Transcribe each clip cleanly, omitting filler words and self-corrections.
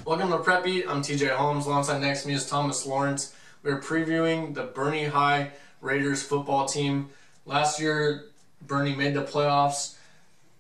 Welcome to Prep Beat. I'm TJ Holmes. Alongside next to me is Thomas Lawrence. We're previewing the Burney Raiders football team. Last year, Burney made the playoffs,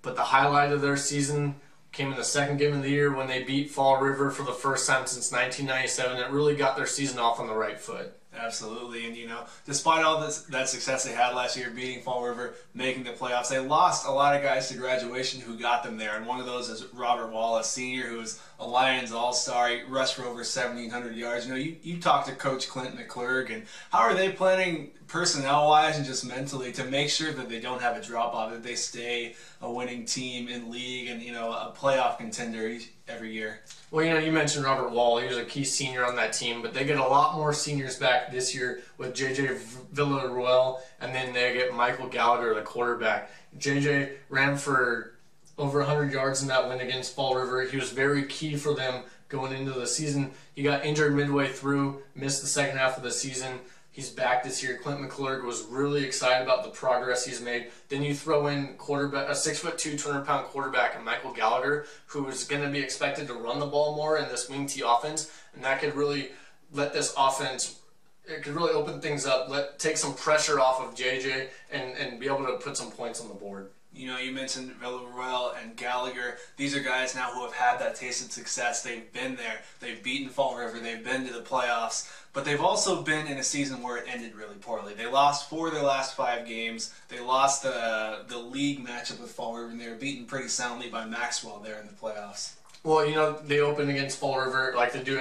but the highlight of their season came in the second game of the year when they beat Fall River for the first time since 1997. It really got their season off on the right foot. Absolutely, and despite all that success they had last year, beating Fall River, making the playoffs, they lost a lot of guys to graduation who got them there, and one of those is Robert Wallace, senior, who was a Lions All-Star. He rushed for over 1,700 yards. You talked to Coach Clint McClurg, and how are they planning personnel-wise and just mentally to make sure that they don't have a drop-off, that they stay a winning team in league and a playoff contender every year? Well, you mentioned Robert Wall. He was a key senior on that team, but they get a lot more seniors back this year with J.J. Villaruel, and then they get Michael Gallagher, the quarterback. J.J. ran for over 100 yards in that win against Fall River. He was very key for them going into the season. He got injured midway through, missed the second half of the season. He's back this year. Clint McClurg was really excited about the progress he's made. Then you throw in quarterback, a 6'2", 200-pound quarterback, and Michael Gallagher, who is going to be expected to run the ball more in this wing T offense, and that could really let this offense. It could really open things up, take some pressure off of JJ, and be able to put some points on the board. You mentioned Villaruel and Gallagher. These are guys now who have had that taste of success. They've been there. They've beaten Fall River. They've been to the playoffs. But they've also been in a season where it ended really poorly. They lost 4 of their last 5 games. They lost the league matchup with Fall River, and they were beaten pretty soundly by Maxwell there in the playoffs. Well, they open against Fall River like they do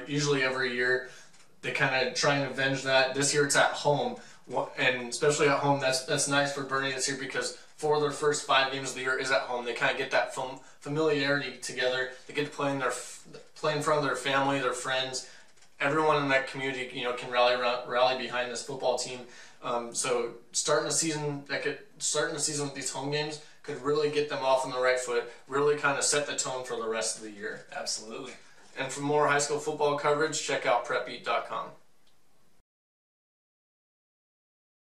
usually every year. They kind of try and avenge that. This year it's at home, and especially at home, that's nice for Burney this year because 4 of their first 5 games of the year is at home. They kind of get that familiarity together. They get to play in front of their family, their friends. Everyone in that community, can rally behind this football team. So starting the season with these home games could really get them off on the right foot. Really kind of set the tone for the rest of the year. Absolutely. And for more high school football coverage, check out prepbeat.com.